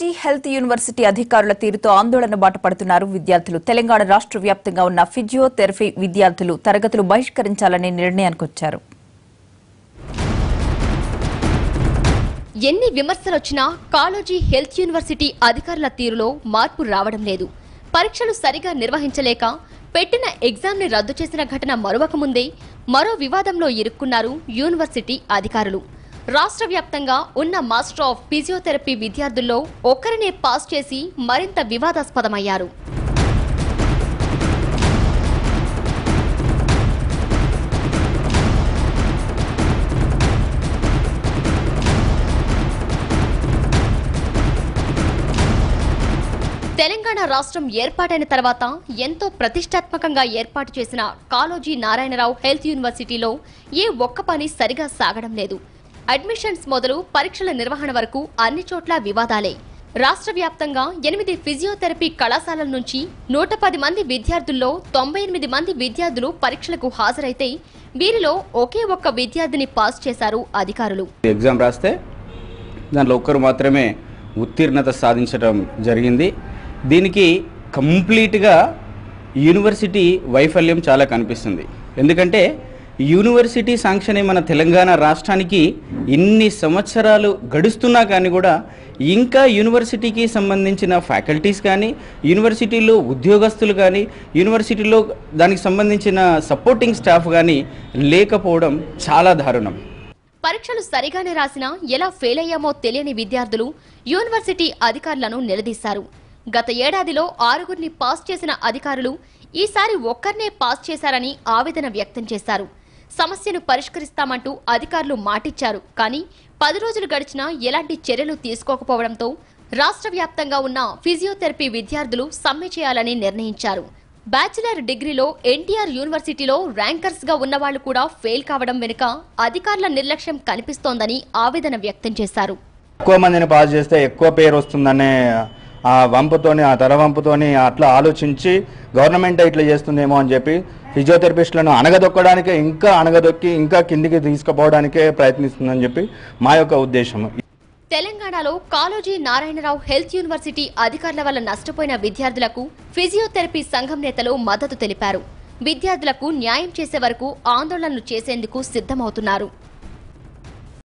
Kaloji health university అధికారుల తీరుతో ఆందోళన బాట పడుతున్నారు విద్యార్థులు. తెలంగాణ రాష్ట్ర వ్యాప్తంగా ఉన్న ఫిజియోథెరపీ విద్యార్థులు తరగతులు బహిష్కరించాలనే నిర్ణయానికి వచ్చారు. ఎన్ని విమర్శలొచ్చినా కాలోజీ హెల్త్ యూనివర్సిటీ అధికారుల తీరులో మార్పు రావడం లేదు. పరీక్షలు సరిగా నిర్వహించలేక పెట్టిన ఎగ్జామ్ ని రద్దు చేసిన ఘటన మరొక ముందే మరో వివాదంలో ఇరుక్కున్నారు యూనివర్సిటీ అధికారులు. రాష్ట్ర వ్యాప్తంగా ఉన్న మాస్టర్ ఆఫ్ ఫిజియోథెరపీ విద్యార్థుల్లో ఒక్కరినే పాస్ చేసి మరింత వివాదాస్పదమయ్యారు. తెలంగాణ రాష్ట్రం ఏర్పాటైన తర్వాత ఎంతో ప్రతిష్టాత్మకంగా ఏర్పాటు చేసిన కాళోజీ నారాయణరావు హెల్త్ యూనివర్సిటీలో ఏ ఒక్క పని సరిగా సాగడం లేదు. అడ్మిషన్స్ మొదలు పరీక్షల నిర్వహణ వరకు అన్ని చోట్ల వివాదాలే. రాష్ట్ర వ్యాప్తంగా 8 ఫిజియోథెరపీ కళాశాలల నుంచి 110 మంది విద్యార్థుల్లో 98 మంది విద్యార్థులు పరీక్షలకు హాజరైతే వీరిలో ఒకే ఒక్క విద్యార్థిని పాస్ చేశారు అధికారులు. ఎగ్జామ్ రాస్తే దాంట్లో ఒక్కరు మాత్రమే ఉత్తీర్ణత సాధించడం జరిగింది. దీనికి కంప్లీట్గా యూనివర్సిటీ వైఫల్యం చాలా కనిపిస్తుంది. ఎందుకంటే యూనివర్సిటీ శాంక్షన్ మన తెలంగాణ రాష్ట్రానికి ఇన్ని సంవత్సరాలు గడుస్తున్నా కానీ కూడా ఇంకా యూనివర్సిటీకి సంబంధించిన ఫ్యాకల్టీస్ కానీ, యూనివర్సిటీలో ఉద్యోగస్తులు కానీ, యూనివర్సిటీలో దానికి సంబంధించిన సపోర్టింగ్ స్టాఫ్ కానీ లేకపోవడం చాలా దారుణం. పరీక్షలు సరిగానే రాసినా ఎలా ఫెయిల్ అయ్యామో తెలియని విద్యార్థులు యూనివర్సిటీ అధికారులను నిలదీశారు. గత ఏడాదిలో 6గురిని పాస్ చేసిన అధికారులు ఈసారి ఒక్కరినే పాస్ చేశారని ఆవేదన వ్యక్తం చేశారు. సమస్యను పరిష్కరిస్తామంటూ అధికారులు మాటిచ్చారు. కానీ 10 రోజులు గడిచినా ఎలాంటి చర్యలు తీసుకోకపోవడంతో రాష్ట్ర వ్యాప్తంగా ఉన్న ఫిజియోథెరపీ విద్యార్థులు సమ్మె చేయాలని నిర్ణయించారు. బ్యాచిలర్ డిగ్రీలో ఎన్టీఆర్ యూనివర్సిటీలో ర్యాంకర్స్ గా ఉన్నవాళ్లు కూడా ఫెయిల్ కావడం వెనుక అధికారుల నిర్లక్ష్యం కనిపిస్తోందని ఆవేదన వ్యక్తం చేశారు. ఎక్కువ మందిని పాస్ చేస్తే ఎక్కువ పేరు వస్తుందనే ఆ వంపుతోని, ఆ తరవంపుతోని అట్లా ఆలోచించి గవర్నమెంట్ ఇట్లా చేస్తుందేమో అని చెప్పి ఫిజియోథెరపిస్టులను అణగదొక్కడానికి ఇంకా కిందికి తీసుకుపోవడానికే ప్రయత్నిస్తుందని చెప్పి మా యొక్క ఉద్దేశం. తెలంగాణలో కాళోజీ నారాయణరావు హెల్త్ యూనివర్సిటీ అధికారుల వల్ల నష్టపోయిన విద్యార్థులకు ఫిజియోథెరపీ సంఘం నేతలు మద్దతు తెలిపారు. విద్యార్థులకు న్యాయం చేసే వరకు ఆందోళనలు చేసేందుకు సిద్ధమవుతున్నారు.